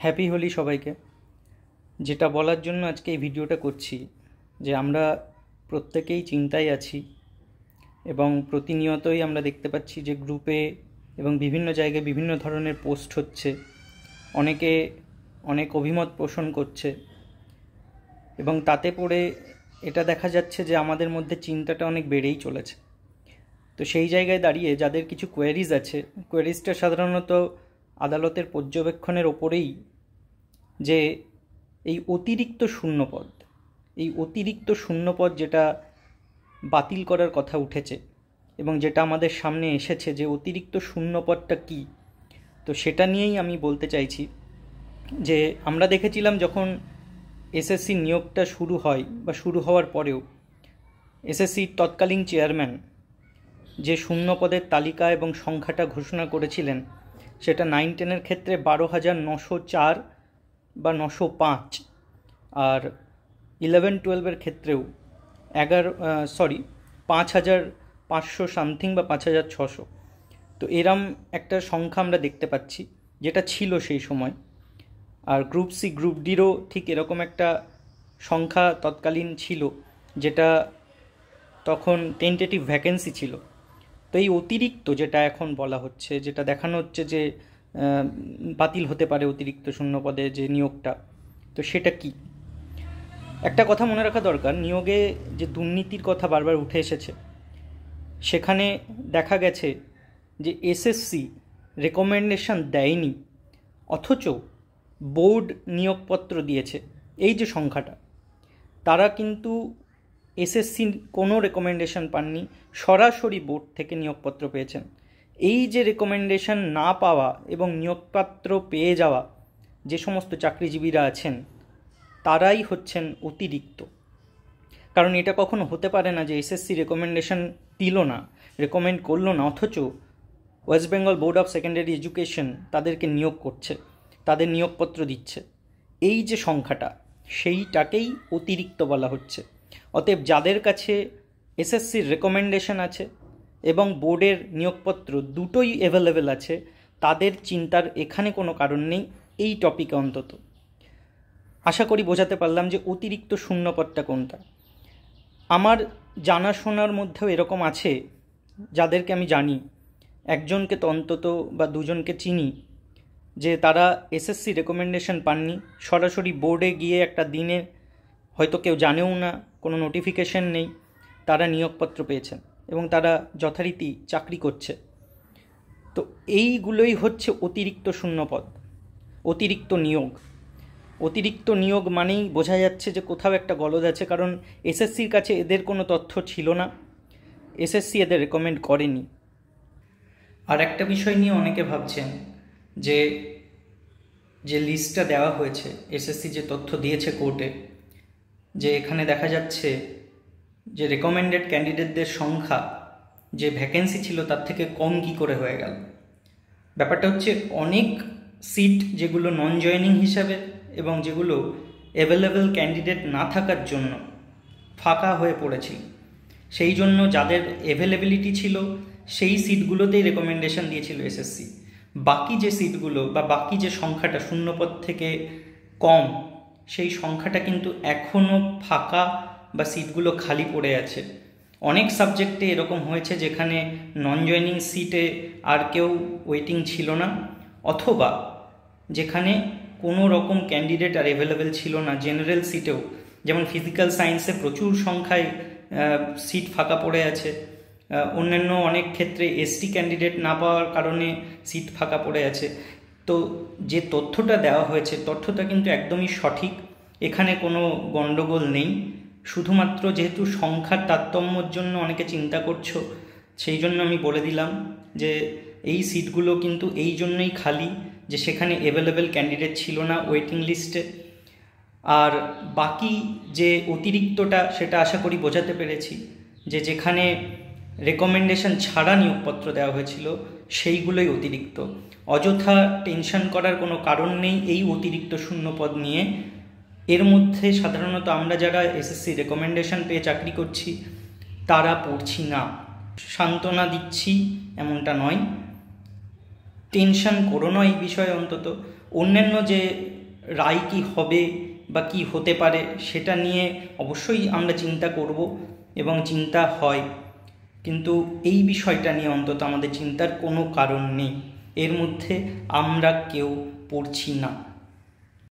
Happy Holi সবাইকে। যেটা বলার জন্য আজকে এই ভিডিওটা করছি যে আমরা প্রত্যেকেই চিন্তায় আছি এবং প্রতিনিয়তই আমরা দেখতে পাচ্ছি যে গ্রুপে এবং বিভিন্ন জায়গায় বিভিন্ন ধরনের পোস্ট হচ্ছে, অনেকে অনেক অভিমত পোষণ করছে এবং তাতে পড়ে এটা দেখা যাচ্ছে যে আমাদের মধ্যে চিন্তাটা অনেক বেড়েই চলেছে। তো সেই জায়গায় দাঁড়িয়ে যাদের কিছু কোয়েরিজ আছে, কোয়েরিজটা সাধারণত আদালতের পর্যবেক্ষণের ওপরেই, যে এই অতিরিক্ত শূন্যপদ যেটা বাতিল করার কথা উঠেছে এবং যেটা আমাদের সামনে এসেছে, যে অতিরিক্ত শূন্যপদটা কী, তো সেটা নিয়েই আমি বলতে চাইছি। যে আমরা দেখেছিলাম যখন এসএসসি নিয়োগটা শুরু হয় বা শুরু হওয়ার পরেও এসএসসির তৎকালীন চেয়ারম্যান যে শূন্যপদের তালিকা এবং সংখ্যাটা ঘোষণা করেছিলেন, সেটা 9-10-এর ক্ষেত্রে 12,904 বা 905, আর 11-12-এর ক্ষেত্রেও 5,500 সামথিং বা 5,600। তো এরম একটা সংখ্যা আমরা দেখতে পাচ্ছি যেটা ছিল সেই সময়। আর গ্রুপ সি গ্রুপ ডিরও ঠিক এরকম একটা সংখ্যা তৎকালীন ছিল, যেটা তখন টেন্টেটিভ ভ্যাকেন্সি ছিল। তো এই অতিরিক্ত যেটা এখন বলা হচ্ছে, যেটা দেখানো হচ্ছে যে বাতিল হতে পারে অতিরিক্ত শূন্যপদে যে নিয়োগটা, তো সেটা কি? একটা কথা মনে রাখা দরকার, নিয়োগে যে দুর্নীতির কথা বারবার উঠে এসেছে, সেখানে দেখা গেছে যে এসএসসি রেকমেন্ডেশন দেয়নি, অথচ বোর্ড নিয়োগপত্র দিয়েছে। এই যে সংখ্যাটা, তারা কিন্তু এসএসসি কোনো রেকমেন্ডেশন পাননি, সরাসরি বোর্ড থেকে নিয়োগপত্র পেয়েছেন। এই যে রেকমেন্ডেশন না পাওয়া এবং নিয়োগপত্র পেয়ে যাওয়া যে সমস্ত চাকরিজীবীরা আছেন, তারাই হচ্ছেন অতিরিক্ত। কারণ এটা কখনো হতে পারে না যে এসএসসি রেকমেন্ডেশন দিল না, রেকমেন্ড করলো না, অথচ West Bengal board of secondary education তাদেরকে নিয়োগ করছে, তাদের নিয়োগপত্র দিচ্ছে। এই যে সংখ্যাটা, সেইটাকেই অতিরিক্ত বলা হচ্ছে। অতএব যাদের কাছে এসএসসির রেকমেন্ডেশন আছে এবং বোর্ডের নিয়োগপত্র দুটোই অ্যাভেলেবেল আছে, তাদের চিন্তার এখানে কোনো কারণ নেই, এই টপিকে অন্তত। আশা করি বোঝাতে পারলাম যে অতিরিক্ত শূন্যপদটা কোনটা। আমার জানাশোনার মধ্যেও এরকম আছে, যাদেরকে আমি জানি, একজনকে তো অন্তত বা দুজনকে চিনি, যে তারা এসএসসি রেকমেন্ডেশন পাননি, সরাসরি বোর্ডে গিয়ে একটা দিনে, হয়তো কেউ জানেও না, কোনো নোটিফিকেশন নেই, তারা নিয়োগপত্র পেয়েছেন এবং তারা যথারীতি চাকরি করছে। তো এইগুলোই হচ্ছে অতিরিক্ত শূন্যপদ, অতিরিক্ত নিয়োগ মানেই বোঝা যাচ্ছে যে কোথাও একটা গলদ আছে। কারণ এসএসসির কাছে এদের কোনো তথ্য ছিল না, এসএসসি এদের রেকমেন্ড করেনি। আর একটা বিষয় নিয়ে অনেকে ভাবছেন যে লিস্টটা দেওয়া হয়েছে, এসএসসি যে তথ্য দিয়েছে কোর্টে, যে এখানে দেখা যাচ্ছে যে রেকমেন্ডেড ক্যান্ডিডেটদের সংখ্যা যে ভ্যাকেন্সি ছিল তার থেকে কম কী করে হয়ে গেল। ব্যাপারটা হচ্ছে, অনেক সিট যেগুলো নন জয়েনিং হিসাবে এবং যেগুলো অ্যাভেলেবেল ক্যান্ডিডেট না থাকার জন্য ফাঁকা হয়ে পড়েছিল, সেই জন্য যাদের অ্যাভেলেবিলিটি ছিল সেই সিটগুলোতেই রেকমেন্ডেশন দিয়েছিল এসএসসি। বাকি যে সিটগুলো বা বাকি যে সংখ্যাটা শূন্যপদ থেকে কম, সেই সংখ্যাটা কিন্তু এখনও ফাঁকা বা সিটগুলো খালি পড়ে আছে। অনেক সাবজেক্টে এরকম হয়েছে যেখানে নন জয়েনিং সিটে আর কেউ ওয়েটিং ছিল না, অথবা যেখানে কোনো রকম ক্যান্ডিডেট আর অ্যাভেলেবেল ছিল না জেনারেল সিটেও, যেমন ফিজিক্যাল সায়েন্সে প্রচুর সংখ্যায় সিট ফাঁকা পড়ে আছে। অন্যান্য অনেক ক্ষেত্রে এসটি ক্যান্ডিডেট না পাওয়ার কারণে সিট ফাঁকা পড়ে আছে। তো যে তথ্যটা দেওয়া হয়েছে, তথ্যটা কিন্তু একদমই সঠিক, এখানে কোনো গণ্ডগোল নেই। শুধুমাত্র যেহেতু সংখ্যার তারতম্যর জন্য অনেকে চিন্তা করছো, সেই জন্য আমি বলে দিলাম যে এই সিটগুলো কিন্তু এই জন্যই খালি যে সেখানে অ্যাভেলেবেল ক্যান্ডিডেট ছিল না ওয়েটিং লিস্টে। আর বাকি যে অতিরিক্তটা, সেটা আশা করি বোঝাতে পেরেছি, যে যেখানে রেকমেন্ডেশন ছাড়া নিয়োগপত্র দেওয়া হয়েছিল সেইগুলোই অতিরিক্ত। অযথা টেনশন করার কোনো কারণ নেই এই অতিরিক্ত শূন্যপদ নিয়ে। এর মধ্যে সাধারণত আমরা যারা এসএসসি রেকমেন্ডেশন পেয়ে চাকরি করছি তারা পড়ছি না। সান্ত্বনা দিচ্ছি এমনটা নয়, টেনশন করো না এই বিষয়ে অন্তত। অন্যান্য যে রায় কি হবে বা কি হতে পারে সেটা নিয়ে অবশ্যই আমরা চিন্তা করব এবং চিন্তা হয়, কিন্তু এই বিষয়টা নিয়ে অন্তত আমাদের চিন্তার কোনো কারণ নেই। এর মধ্যে আমরা কেউ পড়ছি না।